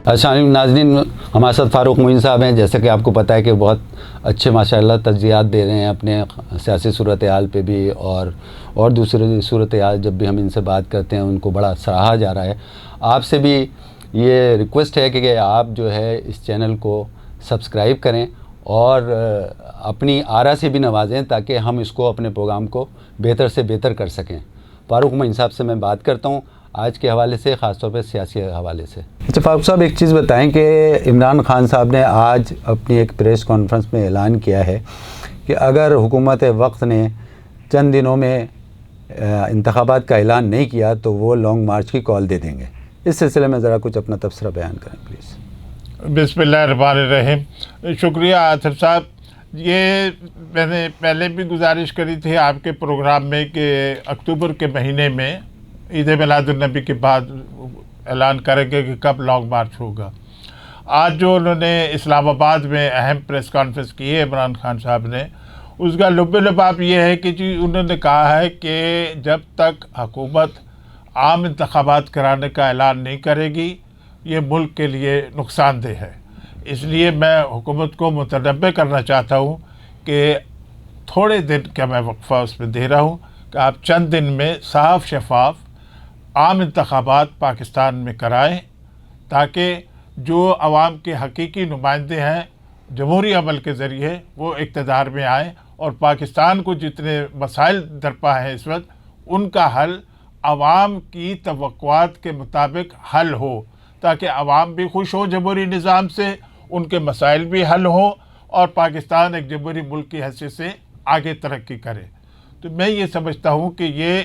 السلام علیکم ناظرین، ہمارے ساتھ فاروق معین صاحب ہیں. جیسا کہ آپ کو پتہ ہے کہ بہت اچھے ماشاءاللہ تجزیات دے رہے ہیں اپنے سیاسی صورتحال پہ بھی، اور دوسرے صورتحال جب بھی ہم ان سے بات کرتے ہیں ان کو بڑا سراہا جا رہا ہے. آپ سے بھی یہ ریکویسٹ ہے کہ آپ جو ہے اس چینل کو سبسکرائب کریں اور اپنی آرا سے بھی نوازیں تاکہ ہم اس کو اپنے پروگرام کو بہتر سے بہتر کر سکیں. فاروق معین صاحب سے میں بات کرتا ہوں آج کے حوالے سے، خاص طور پہ سیاسی حوالے سے. اچھا فاروق صاحب، ایک چیز بتائیں کہ عمران خان صاحب نے آج اپنی ایک پریس کانفرنس میں اعلان کیا ہے کہ اگر حکومت وقت نے چند دنوں میں انتخابات کا اعلان نہیں کیا تو وہ لانگ مارچ کی کال دے دیں گے. اس سلسلے میں ذرا کچھ اپنا تبصرہ بیان کریں پلیز. بسم اللہ الرحمن الرحیم. شکریہ عاطف صاحب. یہ میں نے پہلے بھی گزارش کری تھی آپ کے پروگرام میں کہ اکتوبر کے مہینے میں عید میلاد النبی کے بعد اعلان کریں گے کہ کب لانگ مارچ ہوگا. آج جو انہوں نے اسلام آباد میں اہم پریس کانفرنس کی ہے عمران خان صاحب نے، اس کا لب لباب یہ ہے کہ جی انہوں نے کہا ہے کہ جب تک حکومت عام انتخابات کرانے کا اعلان نہیں کرے گی یہ ملک کے لیے نقصان دہ ہے. اس لیے میں حکومت کو متنبہ کرنا چاہتا ہوں کہ تھوڑے دن کا میں وقفہ اس میں دے رہا ہوں کہ آپ چند دن میں صاف شفاف عام انتخابات پاکستان میں کرائیں تاکہ جو عوام کے حقیقی نمائندے ہیں جمہوری عمل کے ذریعے وہ اقتدار میں آئیں اور پاکستان کو جتنے مسائل درپا ہیں اس وقت ان کا حل عوام کی توقعات کے مطابق حل ہو، تاکہ عوام بھی خوش ہو جمہوری نظام سے، ان کے مسائل بھی حل ہوں اور پاکستان ایک جمہوری ملک کی حیثیت سے آگے ترقی کرے. تو میں یہ سمجھتا ہوں کہ یہ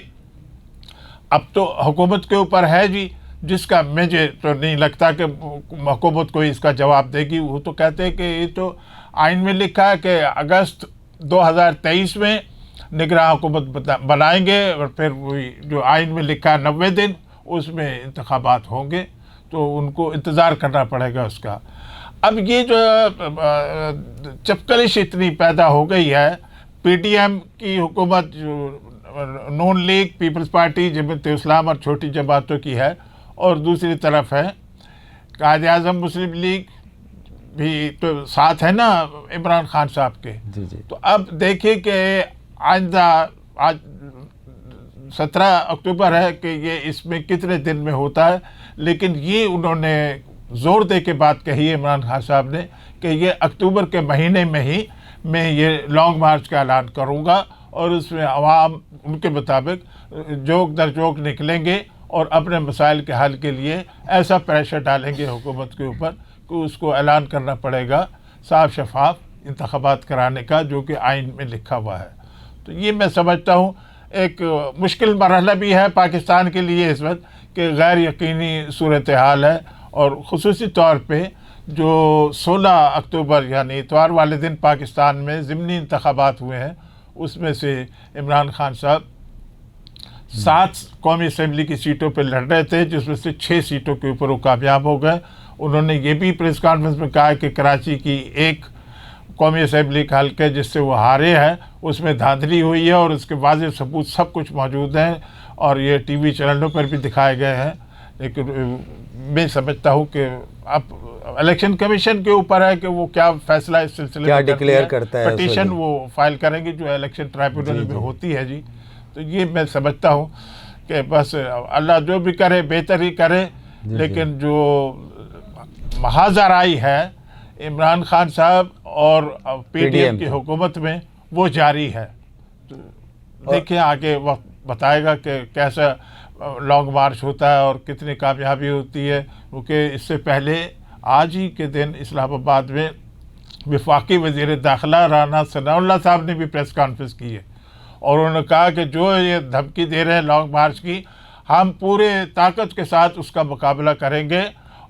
اب تو حکومت کے اوپر ہے جی، جس کا مجھے تو نہیں لگتا کہ حکومت کوئی اس کا جواب دے گی. وہ تو کہتے ہیں کہ یہ تو آئین میں لکھا ہے کہ اگست 2023 میں نگراں حکومت بنائیں گے اور پھر وہی جو آئین میں لکھا ہے 90 دن اس میں انتخابات ہوں گے، تو ان کو انتظار کرنا پڑے گا اس کا. اب یہ جو چپکلش اتنی پیدا ہو گئی ہے، پی ٹی ایم کی حکومت نون لیگ، پیپلز پارٹی، جماعت اسلام اور چھوٹی جماعتوں کی ہے، اور دوسری طرف ہے قائد اعظم مسلم لیگ بھی تو ساتھ ہے نا عمران خان صاحب کے. جی. تو اب دیکھیے کہ آئندہ آج 17 اکتوبر ہے کہ یہ اس میں کتنے دن میں ہوتا ہے، لیکن یہ انہوں نے زور دے کے بات کہی ہے عمران خان صاحب نے کہ یہ اکتوبر کے مہینے میں ہی میں یہ لانگ مارچ کا اعلان کروں گا، اور اس میں عوام ان کے مطابق جوک در جوک نکلیں گے اور اپنے مسائل کے حل کے لیے ایسا پریشر ڈالیں گے حکومت کے اوپر کہ اس کو اعلان کرنا پڑے گا صاف شفاف انتخابات کرانے کا، جو کہ آئین میں لکھا ہوا ہے. تو یہ میں سمجھتا ہوں ایک مشکل مرحلہ بھی ہے پاکستان کے لیے اس وقت کہ غیر یقینی صورتحال ہے، اور خصوصی طور پہ جو 16 اکتوبر یعنی اتوار والے دن پاکستان میں ضمنی انتخابات ہوئے ہیں، اس میں سے عمران خان صاحب 7 قومی اسمبلی کی سیٹوں پہ لڑ رہے تھے، جس میں سے 6 سیٹوں کے اوپر وہ کامیاب ہو گئے. انہوں نے یہ بھی پریس کانفرنس میں کہا کہ کراچی کی ایک قومی اسمبلی کا حلقہ جس سے وہ ہارے ہیں اس میں دھاندلی ہوئی ہے، اور اس کے واضح ثبوت سب کچھ موجود ہیں اور یہ ٹی وی چینلوں پر بھی دکھائے گئے ہیں. لیکن میں سمجھتا ہوں کہ اب الیکشن کمیشن کے اوپر ہے کہ وہ کیا فیصلہ اس سلسلے میں ڈکلیئر کرتا ہے. پٹیشن وہ فائل کریں گے جو الیکشن ٹرائبیونل میں ہوتی ہے جی. تو یہ میں سمجھتا ہوں کہ بس اللہ جو بھی کرے بہتر ہی کرے، لیکن جو محاذ آرائی ہے عمران خان صاحب اور پی ڈی ایم کی حکومت میں وہ جاری ہے. دیکھیں آگے وقت بتائے گا کہ کیسا لانگ مارچ ہوتا ہے اور کتنی کامیابی ہوتی ہے. کیونکہ اس سے پہلے آج ہی کے دن اسلام آباد میں وفاقی وزیر داخلہ رانا ثناء اللہ صاحب نے بھی پریس کانفرنس کی ہے، اور انہوں نے کہا کہ جو یہ دھمکی دے رہے ہیں لانگ مارچ کی، ہم پورے طاقت کے ساتھ اس کا مقابلہ کریں گے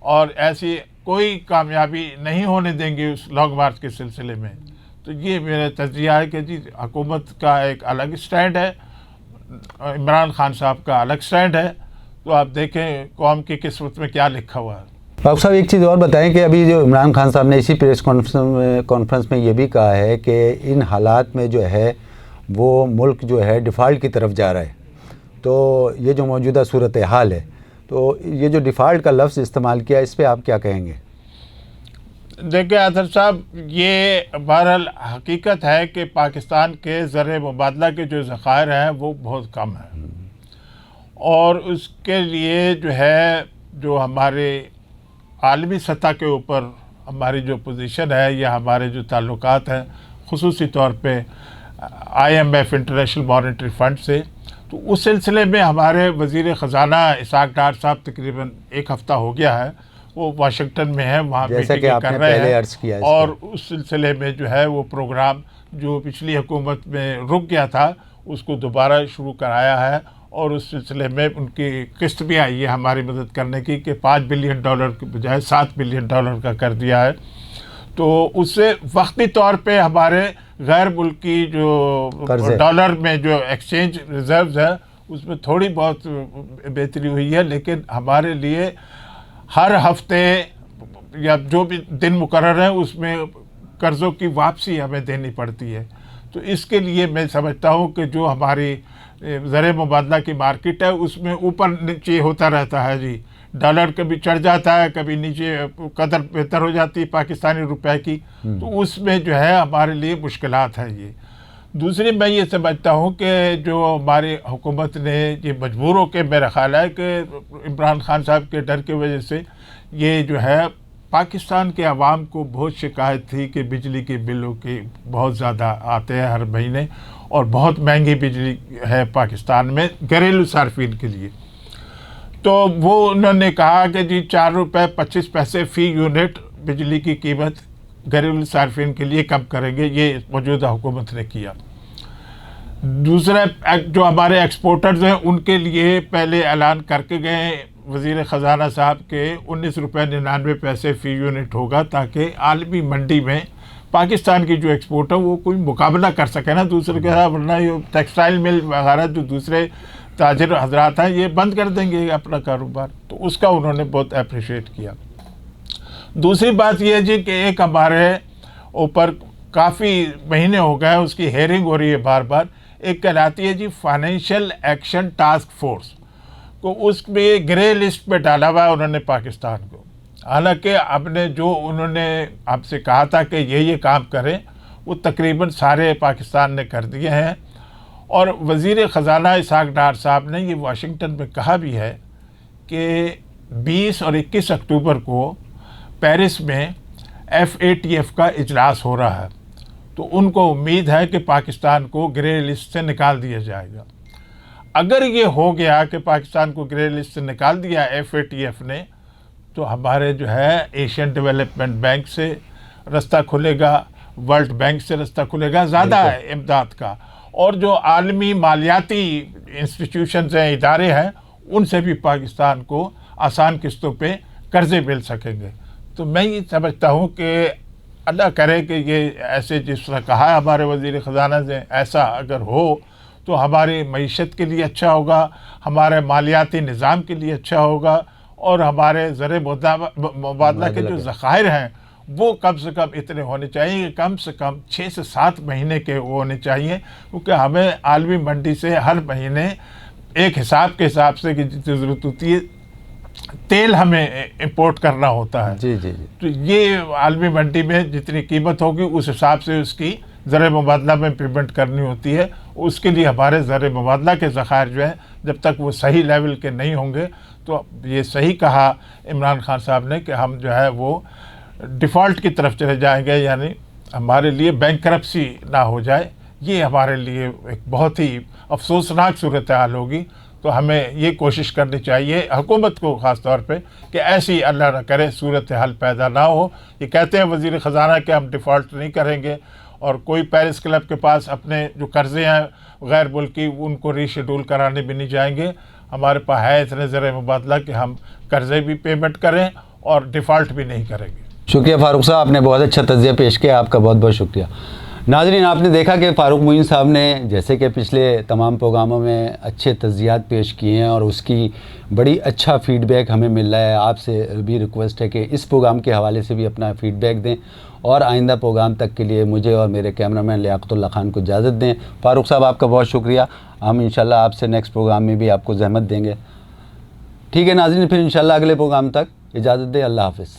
اور ایسی کوئی کامیابی نہیں ہونے دیں گے اس لانگ مارچ کے سلسلے میں. تو یہ میرا تجزیہ ہے کہ جی حکومت کا ایک الگ سٹینڈ ہے، عمران خان صاحب کا الگ سٹینڈ ہے. تو آپ دیکھیں قوم کی قسمت میں کیا لکھا ہوا ہے. فاروق صاحب ایک چیز اور بتائیں کہ ابھی جو عمران خان صاحب نے اسی پریس کانفرنس میں یہ بھی کہا ہے کہ ان حالات میں جو ہے وہ ملک جو ہے ڈیفالٹ کی طرف جا رہا ہے. تو یہ جو موجودہ صورتحال ہے تو یہ جو ڈیفالٹ کا لفظ استعمال کیا اس پہ آپ کیا کہیں گے؟ دیکھیں اطہر صاحب، یہ بہرحال حقیقت ہے کہ پاکستان کے زر مبادلہ کے جو ذخائر ہیں وہ بہت کم ہیں، اور اس کے لیے جو ہے جو ہمارے عالمی سطح کے اوپر ہماری جو پوزیشن ہے یا ہمارے جو تعلقات ہیں خصوصی طور پہ IMF انٹرنیشنل مانیٹری فنڈ سے، تو اس سلسلے میں ہمارے وزیر خزانہ اسحاق ڈار صاحب تقریباً ایک ہفتہ ہو گیا ہے، وہ واشنگٹن میں ہے، وہاں میٹنگیں کر رہے ہیں، اور اس سلسلے میں جو ہے وہ پروگرام جو پچھلی حکومت میں رک گیا تھا اس کو دوبارہ شروع کرایا ہے، اور اس سلسلے میں ان کی قسط بھی آئی ہے ہماری مدد کرنے کی کہ $5 بلین کے بجائے $7 بلین کا کر دیا ہے۔ تو اس سے وقتی طور پہ ہمارے غیر ملکی جو ڈالر میں جو ایکسچینج ریزروز ہے اس میں تھوڑی بہت بہتری ہوئی ہے، لیکن ہمارے لیے ہر ہفتے یا جو بھی دن مقرر ہیں اس میں قرضوں کی واپسی ہمیں دینی پڑتی ہے۔ تو اس کے لیے میں سمجھتا ہوں کہ جو ہماری زر مبادلہ کی مارکیٹ ہے اس میں اوپر نیچے ہوتا رہتا ہے جی، ڈالر کبھی چڑھ جاتا ہے، کبھی نیچے قدر بہتر ہو جاتی ہے پاکستانی روپے کی، تو اس میں جو ہے ہمارے لیے مشکلات ہیں یہ۔ دوسری میں یہ سمجھتا ہوں کہ جو ہماری حکومت نے یہ مجبور ہو کے، میرا خیال ہے کہ عمران خان صاحب کے ڈر کی وجہ سے، یہ جو ہے پاکستان کے عوام کو بہت شکایت تھی کہ بجلی کے بلوں کے بہت زیادہ آتے ہیں ہر مہینے، اور بہت مہنگی بجلی ہے پاکستان میں گھریلو صارفین کے لیے۔ تو وہ انہوں نے کہا کہ جی $4.25 فی یونٹ بجلی کی قیمت گھریلو صارفین کے لیے کم کریں گے، یہ موجودہ حکومت نے کیا۔ دوسرا جو ہمارے ایکسپورٹرز ہیں ان کے لیے پہلے اعلان کر کے گئے وزیر خزانہ صاحب کے $19.99 فی یونٹ ہوگا، تاکہ عالمی منڈی میں پاکستان کی جو ایکسپورٹ ہے وہ کوئی مقابلہ کر سکے نا دوسرے کے ساتھ، ورنہ یہ ٹیکسٹائل مل وغیرہ جو دوسرے تاجر حضرات ہیں یہ بند کر دیں گے اپنا کاروبار، تو اس کا انہوں نے بہت اپریشیٹ کیا۔ دوسری بات یہ ہے جی کہ ایک ہمارے اوپر کافی مہینے ہو گئے اس کی ہیئرنگ ہو رہی ہے بار بار، ایک کہلاتی ہے جی فائنینشیل ایکشن ٹاسک فورس کو، اس میں گرے لسٹ پہ ڈالا ہوا ہے انہوں نے پاکستان کو، حالانکہ اب نے جو انہوں نے آپ سے کہا تھا کہ یہ کام کریں وہ تقریباً سارے پاکستان نے کر دیے ہیں، اور وزیر خزانہ اسحاق ڈار صاحب نے یہ واشنگٹن میں کہا بھی ہے کہ 20 اور 21 اکتوبر کو پیرس میں FATF کا اجلاس ہو رہا ہے، تو ان کو امید ہے کہ پاکستان کو گرے لسٹ سے نکال دیا جائے گا۔ اگر یہ ہو گیا کہ پاکستان کو گرے لسٹ سے نکال دیا FATF نے، تو ہمارے جو ہے ایشین ڈیولپمنٹ بینک سے رستہ کھلے گا، ورلڈ بینک سے رستہ کھلے گا زیادہ امداد کا، اور جو عالمی مالیاتی انسٹیٹیوشنز ہیں، ادارے ہیں، ان سے بھی پاکستان کو آسان قسطوں پہ قرضے مل سکیں گے۔ تو میں یہ سمجھتا ہوں کہ اللہ کرے کہ یہ ایسے جس طرح کہا ہے ہمارے وزیر خزانہ سے، ایسا اگر ہو تو ہماری معیشت کے لیے اچھا ہوگا، ہمارے مالیاتی نظام کے لیے اچھا ہوگا، اور ہمارے زر مبادلہ کے جو ذخائر ہیں وہ کم سے کم اتنے ہونے چاہیے کہ کم سے کم 6 سے 7 مہینے کے وہ ہونے چاہیے، کیونکہ ہمیں عالمی منڈی سے ہر مہینے ایک حساب کے حساب سے کہ جتنی ضرورت ہوتی ہے تیل ہمیں امپورٹ کرنا ہوتا ہے، جی جی جی، تو یہ عالمی منڈی میں جتنی قیمت ہوگی اس حساب سے اس کی زر مبادلہ میں پیمنٹ کرنی ہوتی ہے۔ اس کے لیے ہمارے زر مبادلہ کے ذخائر جو ہیں جب تک وہ صحیح لیول کے نہیں ہوں گے، تو یہ صحیح کہا عمران خان صاحب نے کہ ہم جو ہے وہ ڈیفالٹ کی طرف چلے جائیں گے، یعنی ہمارے لیے بینکرپسی نہ ہو جائے، یہ ہمارے لیے ایک بہت ہی افسوسناک صورتحال ہوگی۔ تو ہمیں یہ کوشش کرنی چاہیے حکومت کو خاص طور پہ کہ ایسی اللہ نہ کرے صورتحال پیدا نہ ہو۔ یہ کہتے ہیں وزیر خزانہ کہ ہم ڈیفالٹ نہیں کریں گے، اور کوئی پیرس کلب کے پاس اپنے جو قرضے ہیں غیر ملکی ان کو ری شیڈول کرانے بھی نہیں جائیں گے۔ ہمارے پاس ہے اتنے زر مبادلہ کہ ہم قرضے بھی پیمنٹ کریں اور ڈیفالٹ بھی نہیں کریں گے۔ شکریہ فاروق صاحب، آپ نے بہت اچھا تجزیہ پیش کیا، آپ کا بہت بہت شکریہ۔ ناظرین، آپ نے دیکھا کہ فاروق معین صاحب نے جیسے کہ پچھلے تمام پروگراموں میں اچھے تجزیات پیش کیے ہیں، اور اس کی بڑی اچھا فیڈ بیک ہمیں مل رہا ہے۔ آپ سے بھی ریکویسٹ ہے کہ اس پروگرام کے حوالے سے بھی اپنا فیڈ بیک دیں، اور آئندہ پروگرام تک کے لیے مجھے اور میرے کیمرہ مین لیاقت اللہ خان کو اجازت دیں۔ فاروق صاحب، آپ کا بہت شکریہ، ہم انشاءاللہ آپ سے نیکسٹ پروگرام میں بھی آپ کو زحمت دیں گے۔ ٹھیک ہے ناظرین، پھر انشاءاللہ اگلے پروگرام تک اجازت دیں، اللہ حافظ.